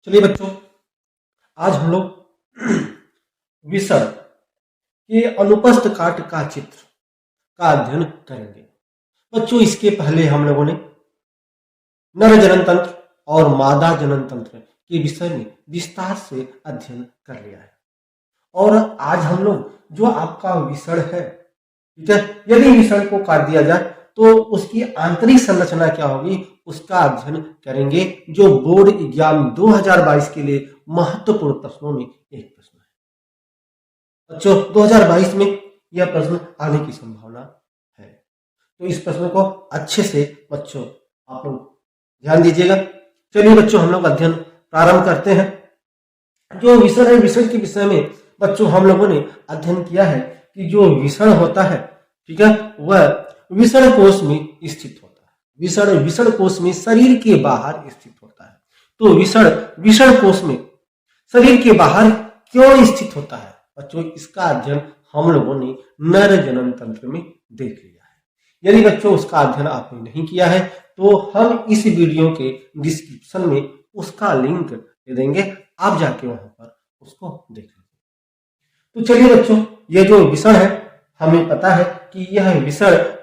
चलिए बच्चों, आज हम लोग विषण के अनुपस्थ काट का चित्र का अध्ययन करेंगे। बच्चों, इसके पहले हम लोगों ने नर जनन तंत्र और मादा जनन तंत्र के विषय में विस्तार से अध्ययन कर लिया है और आज हम लोग जो आपका विषण है, ठीक है, यदि विषण को काट दिया जाए तो उसकी आंतरिक संरचना क्या होगी उसका अध्ययन करेंगे, जो बोर्ड एग्जाम 2022 के लिए महत्वपूर्ण प्रश्नों में एक प्रश्न है। बच्चों, 2022 में यह प्रश्न आने की संभावना है, तो इस प्रश्न को अच्छे से बच्चों आप लोग ध्यान दीजिएगा। चलिए बच्चों, हम लोग अध्ययन प्रारंभ करते हैं। जो विषण है, विषण के विषय में बच्चों हम लोगों ने अध्ययन किया है कि जो विषण होता है, ठीक है, वह विषण कोश में स्थित होता है। विषण कोश में शरीर के बाहर स्थित होता है। तो विषण कोश में शरीर के बाहर क्यों स्थित होता है बच्चों, इसका अध्ययन हम लोगों ने नर जनन तंत्र में देख लिया है। यदि बच्चों उसका अध्ययन आपने नहीं किया है तो हम इस वीडियो के डिस्क्रिप्शन में उसका लिंक दे देंगे, आप जाके वहां पर उसको देख लीजिए। तो चलिए बच्चों, यह जो विषण है, हमें पता है कि यह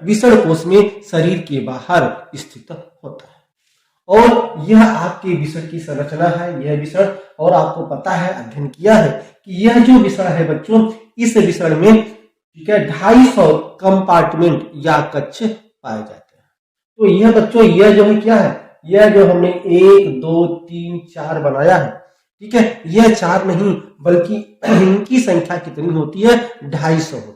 विषण कोश में शरीर के बाहर स्थित होता है और यह आपके विषण की संरचना है। यह विषण, और आपको पता है, अध्ययन किया है कि यह जो विषण है बच्चों, इस विषण में, ठीक है, 250 कंपार्टमेंट या कक्ष पाए जाते हैं। तो यह बच्चों, यह जो है क्या है, यह जो हमने 1 2 3 4 बनाया है, ठीक है, यह 4 नहीं बल्कि इनकी संख्या कितनी होती है, 250 होती है।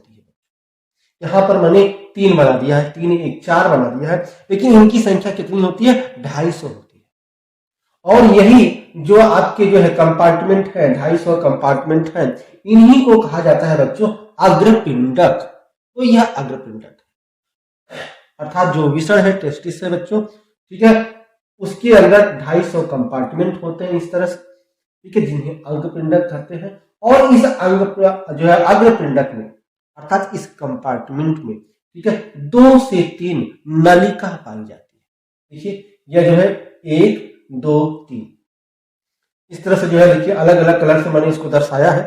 यहां पर मैंने 3 बना दिया है, 3 1 4 बना दिया है, लेकिन इनकी संख्या कितनी होती है, 250 होती है। और यही जो आपके जो है कंपार्टमेंट है, 250 कंपार्टमेंट है, इन्हीं को कहा जाता है बच्चों अग्रपिंडक। तो यह अग्रपिंडक है, अर्थात जो विषण है, टेस्टिस है बच्चों, ठीक है, उसके अंदर 250 कंपार्टमेंट होते हैं इस तरह से, ठीक है, जिन्हें अंगपिंडक कहते हैं। और इस अंग जो है अग्रपिंडक में, अर्थात इस कंपार्टमेंट में, ठीक है, 2 से 3 नलिका पाई जाती है। देखिए, यह जो है 1 2 3 इस तरह से जो है, देखिए अलग अलग कलर से मैंने इसको दर्शाया है,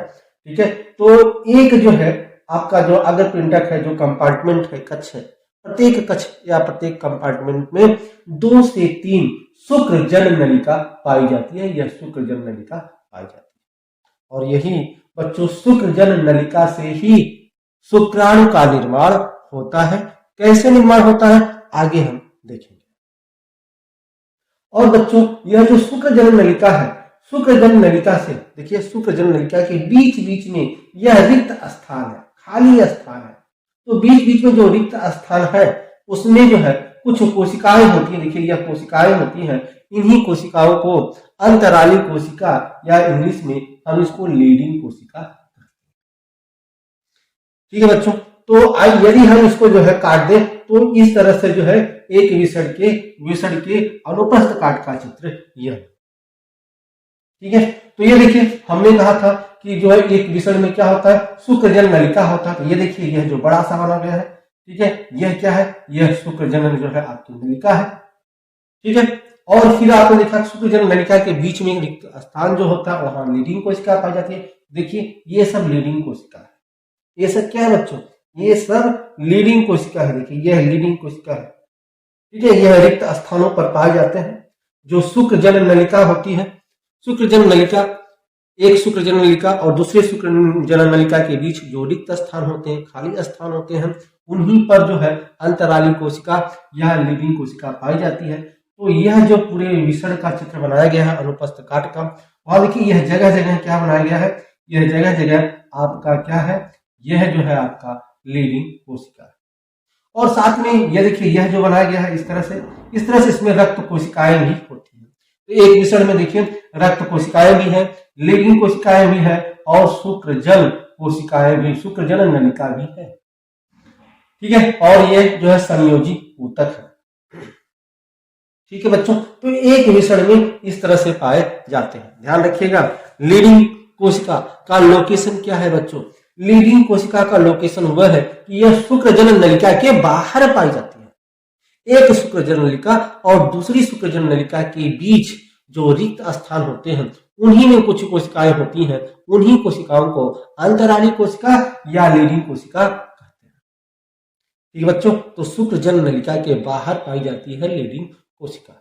ठीक है। तो एक जो है आपका जो अग्रपिंडक है, जो कंपार्टमेंट है, कक्ष है, प्रत्येक कक्ष या प्रत्येक कंपार्टमेंट में 2 से 3 शुक्रजन नलिका पाई जाती है। यह शुक्रजन नलिका पाई जाती है और यही बच्चों शुक्रजन नलिका से ही शुक्राणु का निर्माण होता है। कैसे निर्माण होता है आगे हम देखेंगे। और बच्चों, यह जो शुक्रजन नलिका है, शुक्रजन नलिका से, देखिए शुक्रजन नलिका के बीच बीच में यह रिक्त स्थान है, खाली स्थान है। तो बीच बीच में जो रिक्त स्थान है उसमें जो है कुछ कोशिकाएं होती हैं। देखिए, यह कोशिकाएं होती हैं, इन्हीं कोशिकाओं को अंतराली कोशिका या इंग्लिश में हम इसको लीडिंग कोशिका, ठीक है बच्चों। तो यदि हम इसको जो है काट दें तो इस तरह से जो है एक विषण के अनुप्रस्थ काट का चित्र यह, ठीक है। तो ये देखिए, हमने कहा था कि जो है एक विषण में क्या होता है, शुक्रजन नलिका होता है। तो ये देखिए, यह जो बड़ा सा बना गया है, ठीक है, यह क्या है, यह शुक्रजन जो है आपकी नलिका है, ठीक है। और फिर आपने देखा शुक्रजन नलिका के बीच में रिक्त स्थान जो होता है, वहां लीडिंग कोशिका पाई जाती है। देखिए, ये सब लीडिंग कोशिका है। ये सब क्या है बच्चों, ये सब लीडिंग कोशिका है। देखिए, यह लीडिंग कोशिका है, ठीक है। यह रिक्त स्थानों पर पाए जाते हैं जो शुक्रजन नलिका होती है। शुक्रजन नलिका, एक शुक्रजन नलिका और दूसरे शुक्रजन नलिका के बीच जो रिक्त स्थान होते हैं, खाली स्थान होते हैं, उन्हीं पर जो है अंतराली कोशिका या लीडिंग कोशिका पाई जाती है। तो यह जो पूरे विषण का चित्र बनाया गया है अनुपस्थ काट का, वहां देखिए यह जगह जगह क्या बनाया गया है, यह जगह जगह आपका क्या है, यह जो है आपका लीडिंग कोशिका है। और साथ में यह देखिए, यह जो बनाया गया है इस तरह से इसमें रक्त कोशिकाएं भी होती हैं। तो एक विषण में देखिए रक्त कोशिकाएं भी है, लीडिंग कोशिकाएं भी है और शुक्रजन कोशिकाएं भी, शुक्रजन नलिका भी है, ठीक है। और ये जो है संयोजी ऊतक है, ठीक है बच्चों। तो एक विषण में इस तरह से पाए जाते हैं। ध्यान रखिएगा, लीडिंग कोशिका का लोकेशन क्या है बच्चों, लीडिंग कोशिका का लोकेशन वह है कि यह शुक्रजन नलिका के बाहर पाई जाती है। एक शुक्रजन नलिका और दूसरी शुक्रजन नलिका के बीच जो रिक्त स्थान होते हैं उन्हीं में कुछ कोशिकाएं होती हैं, उन्हीं कोशिकाओं को अंतराली कोशिका या लीडिंग कोशिका कहते हैं। ठीक है बच्चों, तो शुक्र जन नलिका के बाहर पाई जाती है लीडिंग कोशिका।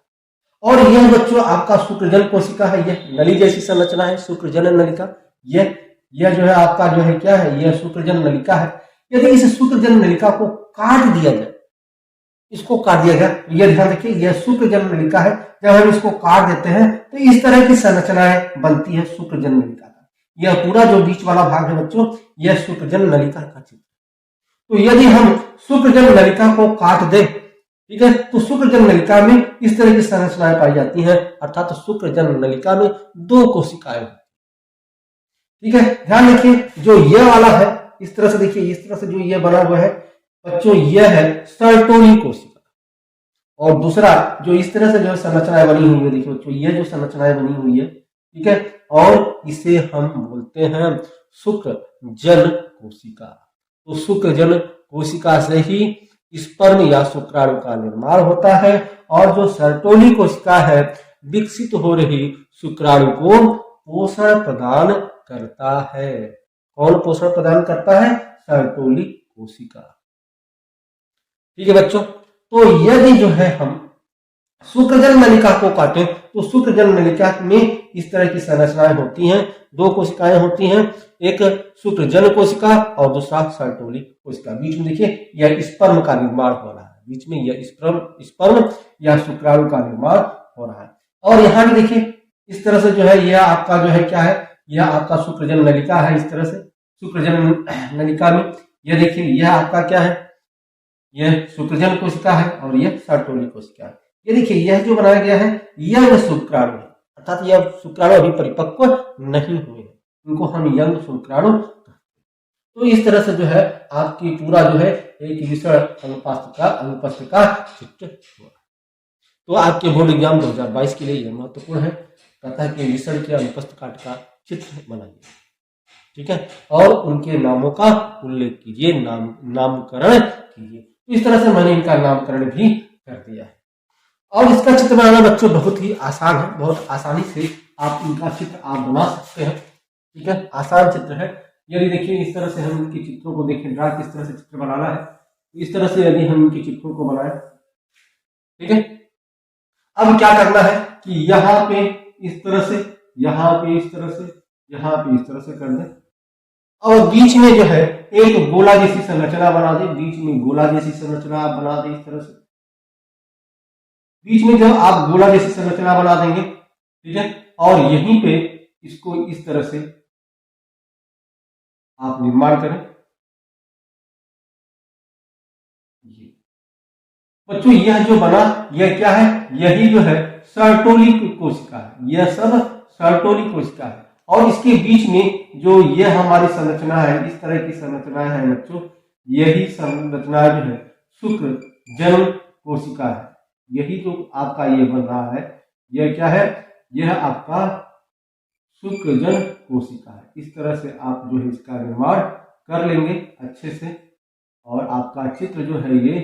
और यह बच्चों आपका शुक्रजन कोशिका है, यह नली जैसी संरचना है शुक्रजन नलिका। यह जो है आपका जो है क्या है, यह शुक्रजन नलिका है। यदि इस शुक्रजन नलिका को काट दिया जाए, इसको काट दिया गया, यह ध्यान रखिए यह शुक्रजन नलिका है, जब हम इसको काट देते हैं तो इस तरह की संरचनाएं बनती है शुक्रजन नलिका का। यह पूरा जो बीच वाला भाग है बच्चों, यह शुक्रजन नलिका का चित्र। तो यदि हम शुक्रजन नलिका को काट दें, ठीक है, तो शुक्रजन नलिका में इस तरह की संरचनाएं पाई जाती हैं, अर्थात शुक्रजन नलिका में 2 कोशिकाएं होती हैं। ठीक है, ध्यान रखिए जो यह वाला है इस तरह से, देखिए इस तरह से जो यह बना हुआ है बच्चों, यह है सर्टोली कोशिका। और दूसरा जो इस तरह से जो संरचनाएं बनी हुई है, देखिए बच्चों यह जो संरचनाएं बनी हुई है, ठीक है, और इसे हम बोलते हैं शुक्रजन कोशिका। तो शुक्रजन कोशिका से ही स्पर्म या शुक्राणु का निर्माण होता है, और जो सर्टोली कोशिका है विकसित हो रही शुक्राणु को पोषण प्रदान करता है। कौन पोषण प्रदान करता है? सर्टोली कोशिका। ठीक है बच्चों, तो यदि जो है हम शुक्रजन नलिका को काटें तो शुक्रजन नलिका में इस तरह की संरचनाएं होती हैं, 2 कोशिकाएं होती हैं, एक शुक्रजन कोशिका और दूसरा सर्टोली कोशिका। बीच में देखिए यह स्पर्म का निर्माण हो रहा है, बीच में यह स्पर्म या शुक्राणु का निर्माण हो रहा है। और यहाँ भी देखिए इस तरह से जो है यह आपका जो है क्या है, यह आपका शुक्रजन नलिका है। इस तरह से शुक्रजन नलिका में यह देखिए यह आपका क्या है, यह शुक्रजन कोशिका है और यह सर्टोली कोशिका है। ये देखिए यह जो बनाया गया है यह शुक्राणु है, अर्थात यह शुक्राणु अभी परिपक्व नहीं हुए हैं, इनको हम यंग शुक्राणु कहते हैं। तो इस तरह से जो है आपकी पूरा जो है एक विषय अनुपस्थ का चित्र हुआ। तो आपके बोर्ड एग्जाम 2022 के लिए यह महत्वपूर्ण है, कहता है कि विषय के अनुपस्थ काट का चित्र बनाइए, ठीक है, और उनके नामों का उल्लेख कीजिए, नामकरण कीजिए। इस तरह से मैंने इनका नामकरण भी कर दिया है। और इसका चित्र बनाना बच्चों बहुत ही आसान है, बहुत आसानी से आप इनका चित्र आप बना सकते हैं, ठीक है, आसान चित्र है। यदि देखिए इस तरह से हम इनके चित्रों को देखें, ड्रा किस तरह से चित्र बनाना है, इस तरह से यदि हम इनके चित्रों को बनाए, ठीक है। अब क्या करना है कि यहाँ पे इस तरह से, यहाँ पे इस तरह से, यहाँ पे इस तरह से कर दें, और बीच में जो है एक गोला जैसी संरचना बना दे, बीच में गोला जैसी संरचना आप बना दे। इस तरह से बीच में जब आप गोला जैसी संरचना बना देंगे, ठीक है, और यहीं पे इसको इस तरह से आप निर्माण करें। बच्चों यह जो बना यह क्या है, यही जो है सर्टोली कोशिका है, यह सब सर्टोली कोशिका है। और इसके बीच में जो यह हमारी संरचना है, इस तरह की संरचना है बच्चों, यही संरचना जो है शुक्रजन कोशिका है। यही जो आपका ये बन रहा है यह क्या है, यह आपका शुक्रजन कोशिका है। इस तरह से आप जो है इसका निर्माण कर लेंगे अच्छे से, और आपका चित्र जो है ये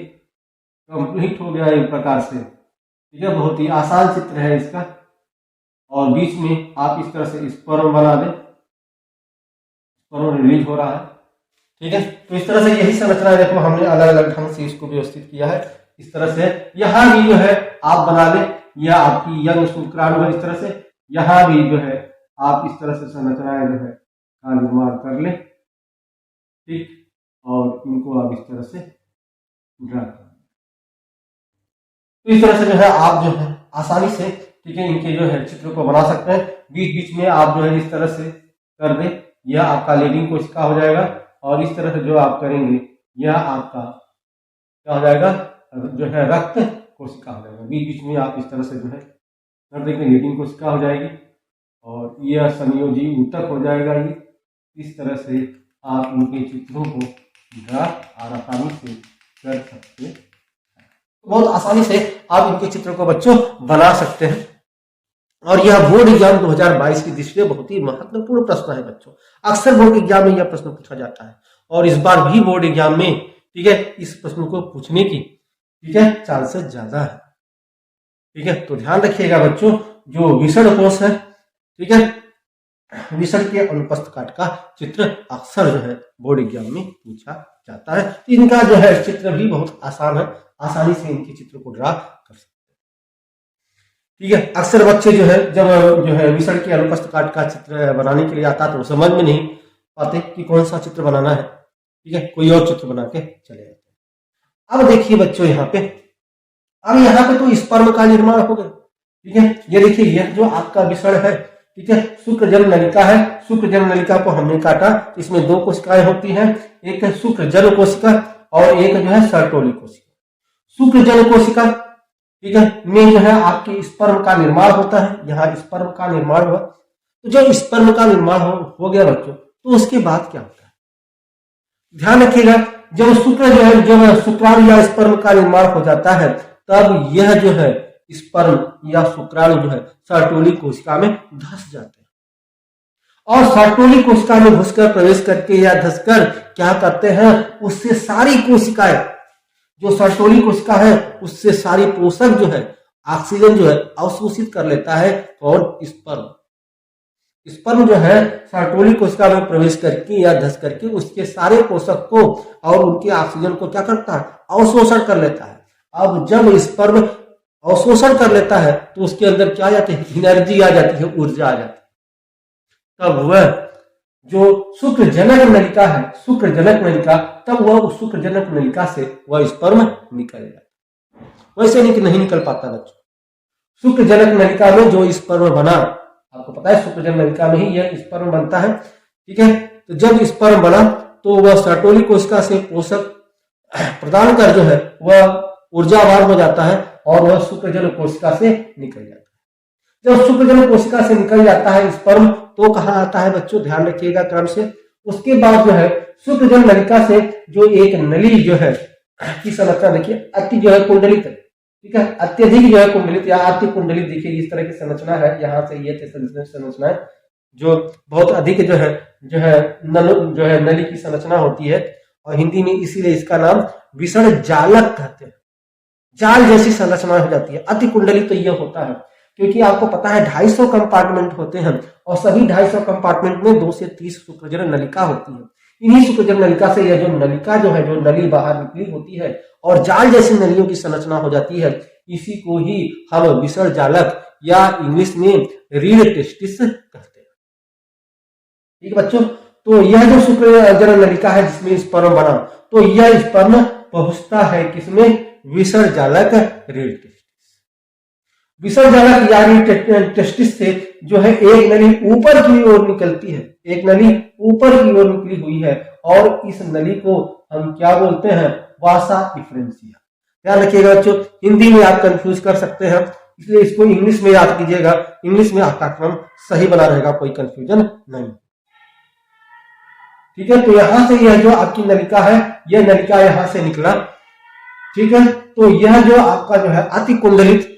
कंप्लीट हो गया एक प्रकार से, ठीक है। बहुत ही आसान चित्र है इसका। और बीच में आप इस तरह से स्पर्म बना दें, स्पर्म रिलीज हो रहा है, ठीक है। तो इस तरह से यही संरचना देखो हमने अलग अलग ढंग से इसको व्यवस्थित किया है। इस तरह से यहाँ भी जो है आप बना लें, यह आपकी यंग शुक्राणु है। इस तरह से यहाँ भी जो है आप इस तरह से संरचनाएं जो है का निर्माण कर लें, ठीक, और इनको आप इस तरह से ड्रा कर। तो इस तरह से जो है आप जो है आसानी से, ठीक है, इनके जो है चित्र को बना सकते हैं। बीच बीच में आप जो है इस तरह से कर दें, यह आपका लीडिंग कोशिका हो जाएगा। और इस तरह से जो आप करेंगे यह आपका क्या हो जाएगा, जो है रक्त कोशिका हो जाएगा। बीच बीच में आप इस तरह से जो है कर देंगे, लीडिंग कोशिका हो जाएगी, और यह संयोजी ऊतक हो जाएगा। ये इस तरह से आप उनके चित्रों को ड्रा आसानी से कर सकते हैं। बहुत आसानी से आप इनके चित्रों को बच्चों बना सकते हैं। और यह बोर्ड एग्जाम 2022 की दृष्टि से बहुत ही महत्वपूर्ण प्रश्न है बच्चों। अक्सर बोर्ड एग्जाम में यह प्रश्न पूछा जाता है, और इस बार भी बोर्ड एग्जाम में, ठीक है, इस प्रश्न को पूछने की, ठीक है, चांसेस ज्यादा है, ठीक है। तो ध्यान रखिएगा बच्चों, जो विसर्ण कोश है, ठीक है, विसर्ण के अनुपस्थ काट का चित्र अक्सर जो है बोर्ड एग्जाम में पूछा जाता है। इनका जो है चित्र भी बहुत आसान है, आसानी से इनके चित्र को ड्रा कर सकते हैं, ठीक है। अक्सर बच्चे जो है जब जो है विसर्ण के अनुपस्थ काट का चित्र बनाने के लिए आता है तो समझ में नहीं पाते कि कौन सा चित्र बनाना है, ठीक है, कोई और चित्र बना के चले जाते हैं। अब देखिए बच्चों यहाँ पे, अब यहाँ पे तो स्पर्म का निर्माण हो गया, ठीक है। ये देखिए यह जो आपका विसर्ण है, ठीक है, शुक्रजन नलिका है। शुक्रजन नलिका को हमने काटा, इसमें दो कोशिकाएं होती हैं, एक है शुक्रजन कोशिका और एक जो है सर्टोली कोशिका। शुक्रजन कोशिका, ठीक है, में जो है आपके स्पर्म का निर्माण होता है, यहाँ स्पर्म का निर्माण हुआ। तो जब स्पर्म का निर्माण हो गया बच्चों, तो उसके बाद क्या होता है, ध्यान रखिएगा, जब शुक्र जो है, जब शुक्राणु या स्पर्म का निर्माण हो जाता है, तब यह जो है स्पर्म या शुक्राणु जो है सर्टोली कोशिका में धस जाते हैं और सर्टोली कोशिका में घुसकर प्रवेश करके या धसकर क्या करते हैं, उससे सारी कोशिकाएं, जो सर्टोली कोशिका है उससे सारी पोषक जो है, ऑक्सीजन जो है अवशोषित कर लेता है। और स्पर्म जो है सर्टोली कोशिका में प्रवेश करके या धस करके उसके सारे पोषक को और उनके ऑक्सीजन को क्या करता है, अवशोषण कर लेता है। अब जब स्पर्म अवशोषण कर लेता है तो उसके अंदर क्या आ जाती है, एनर्जी आ जाती है, ऊर्जा आ जाती है। तब वह जो शुक्रजनक नलिका है, शुक्रजनक नलिका, तब वह उस शुक्रजनक नलिका से वह स्पर्म निकल जाता है। वैसे नहीं निकल पाता बच्चों। शुक्रजनक नलिका में जो स्पर्म बना, आपको पता है शुक्रजनक नलिका में ही यह स्पर्म बनता है, ठीक है। तो जब स्पर्म बना तो वह सर्टोली कोशिका से पोषक प्रदान कर जो है वह ऊर्जावान हो जाता है और वह शुक्रजनक कोशिका से निकल जाता है। जब शुक्रजनक कोशिका से निकल जाता है स्पर्म, तो कहाँ आता है बच्चों, ध्यान रखिएगा क्रम से। उसके बाद जो है शुक्रजन नलिका से जो एक नली जो है की संरचना देखिए, अति जो है कुंडलित है, ठीक है, अत्यधिक जो है कुंडलित या अति कुंडलित, देखिए इस तरह की संरचना है, यहाँ से ये संरचना है जो बहुत अधिक जो है नली की संरचना होती है। और हिंदी में इसीलिए इसका नाम विसर्ण जालक कहते हैं, जाल जैसी संरचना हो जाती है। अति कुंडलित तो यह होता है क्योंकि आपको पता है 250 कंपार्टमेंट होते हैं और सभी 250 कंपार्टमेंट में 2 से 30 शुक्रजन नलिका होती है। इन्हीं शुक्रजन नलिका से यह जो नलिका जो है, जो नली बाहर निकली होती है और जाल जैसी नलियों की संरचना हो जाती है, इसी को ही हम विसर्ण जालक या इंग्लिश में रीड टेस्टिस कहते हैं, ठीक है बच्चों। तो यह जो शुक्रजन नलिका है जिसमें स्पर्म बना, तो यह स्पर्म पहुंचता है किसमें, विसर्ण जालक रीड टेस्टिस। विसर्ण जालक या रीड टेस्टिस से जो है एक नली ऊपर की ओर निकलती है, एक नली ऊपर की ओर निकली हुई है और इस नली को हम क्या बोलते हैं, वासा डिफरेंशिया। ध्यान रखिएगा बच्चों, हिंदी में आप कंफ्यूज कर सकते हैं, इसलिए इसको इंग्लिश में याद कीजिएगा, इंग्लिश में आपका क्रम सही बना रहेगा, कोई कंफ्यूजन नहीं, ठीक है। तो यहां से यह जो आपकी नलिका है, यह नलिका यहां से निकला, ठीक है। तो यह जो आपका जो है अति कुंडलित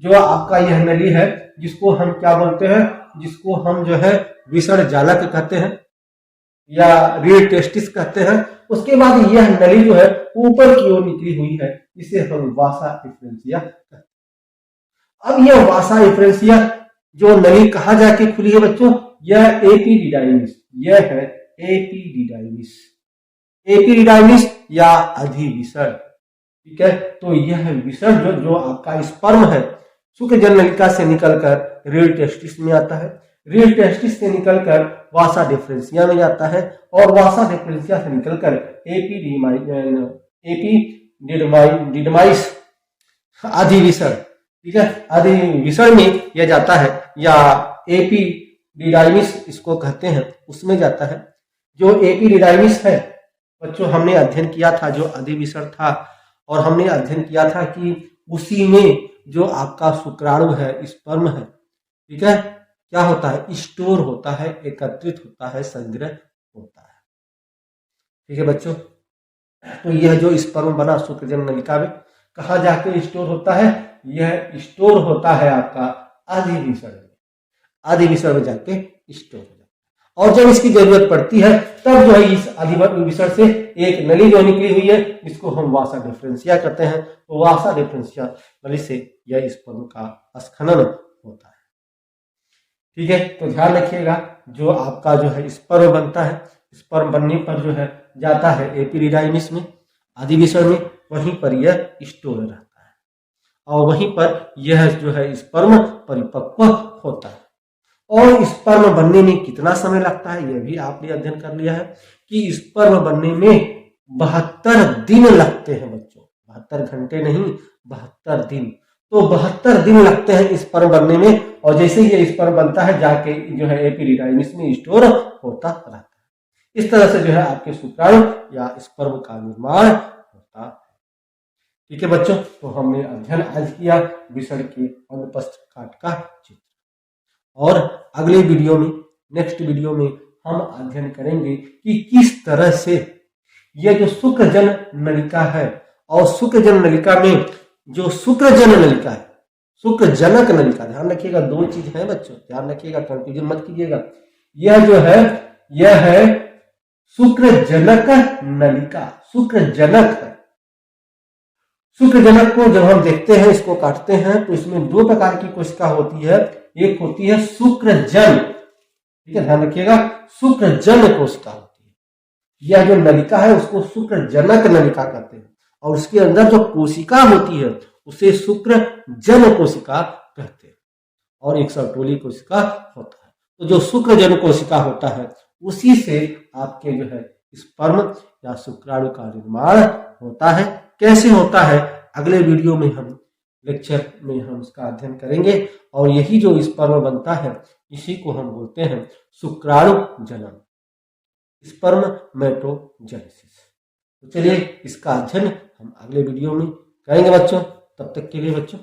जो आपका यह नली है, जिसको हम क्या बोलते हैं, जिसको हम जो है विसर्ण जालक कहते हैं या रीड टेस्टिस कहते हैं। उसके बाद यह नली जो है ऊपर की ओर निकली हुई है, इसे हम वासा डिफरेंशिया कहते हैं। अब यह वासा डिफरेंशिया जो नली कहाँ जाके खुली है बच्चों, यह एपिडिडाइमिस, यह है एपिडिडाइमिस, एपिडिडाइमिस या अधिविसर्ण, ठीक है। तो यह विसर्ण जो आपका स्पर्म है शुक्रजन नलिका से निकलकर रीड टेस्टिस में आता है, रीड टेस्टिस से निकलकर वासा डिफरेंशिया में जाता है और वासा डिफरेंशिया से निकलकर एपिडिडमाइस अधिविसर्ण, ठीक है, अधिविसर्ण में यह जाता है या एपिडिडाइमिस इसको कहते हैं, उसमें जाता है। जो एपिडिडाइमिस है बच्चों, हमने अध्ययन किया था जो अधिविसर्ण था, और हमने अध्ययन किया था कि उसी में जो आपका शुक्राणु है, स्पर्म है, ठीक है, क्या होता है, स्टोर होता है, एकत्रित होता है, संग्रह होता है, ठीक है बच्चों। तो यह जो स्पर्म बना शुक्रजन नलिका में कहाँ जाके स्टोर होता है, यह स्टोर होता है आपका अधिविसर्ण में, अधिविसर्ण में जाके स्टोर हो जाता है। और जब इसकी जरूरत पड़ती है तब जो है इस अधिविसर्ण से एक नली जो निकली हुई है, जिसको हम वासा डिफरेंशिया कहते हैं, तो वासा डिफरेंशिया नली से यह स्पर्म का स्खनन होता है। ठीक है, तो ध्यान रखिएगा, जो आपका जो है स्पर्म बनता है, स्पर्म बनने पर जो है जाता है एपिडिडाइमिस में, आदि विषय में, वहीं पर यह स्टोर रहता है और वहीं पर यह जो है स्पर्म परिपक्व होता है। और स्पर्म बनने में कितना समय लगता है, यह भी आपने अध्ययन कर लिया है कि स्पर्म बनने में 72 दिन लगते हैं बच्चों, 72 घंटे नहीं, 72 दिन। तो 72 दिन लगते हैं स्पर्म बनने में, और जैसे ही ये स्पर्म बनता है जाके जो है एपिडिडाइमिस में स्टोर होता रहता है। इस तरह से जो है आपके शुक्राणु या स्पर्म का निर्माण होता है। ठीक है बच्चों, तो हमने अध्ययन आज किया विषण के अनुपस्थ काट का चित्र, और अगले वीडियो में, नेक्स्ट वीडियो में हम अध्ययन करेंगे कि किस तरह से यह जो शुक्रजन नलिका है, और शुक्रजन नलिका में जो शुक्रजन नलिका है, शुक्रजनक नलिका, ध्यान रखिएगा, दो चीज है बच्चों, ध्यान रखिएगा, कंफ्यूजन मत कीजिएगा। यह जो है यह है शुक्रजनक नलिका, शुक्रजनक है। शुक्रजनक को जब हम देखते हैं, इसको काटते हैं, तो इसमें दो प्रकार की कोशिका होती है, एक होती है शुक्रजन, ठीक है, ध्यान रखिएगा, शुक्रजन कोशिका होती है। यह जो नलिका है उसको शुक्रजनक नलिका कहते हैं, और उसके अंदर जो कोशिका होती है उसे शुक्रजन कोशिका कहते हैं, और एक सर्टोली कोशिका होता है। तो जो शुक्रजन कोशिका होता है उसी से आपके जो है स्पर्म या शुक्राणु का निर्माण होता है। कैसे होता है, अगले वीडियो में हम लेक्चर में हम इसका अध्ययन करेंगे, और यही जो स्पर्म बनता है इसी को हम बोलते हैं शुक्राणु जनन, स्पर्मेटोजेनेसिस। तो चलिए इसका अध्ययन हम अगले वीडियो में करेंगे बच्चों। तब तक के लिए बच्चों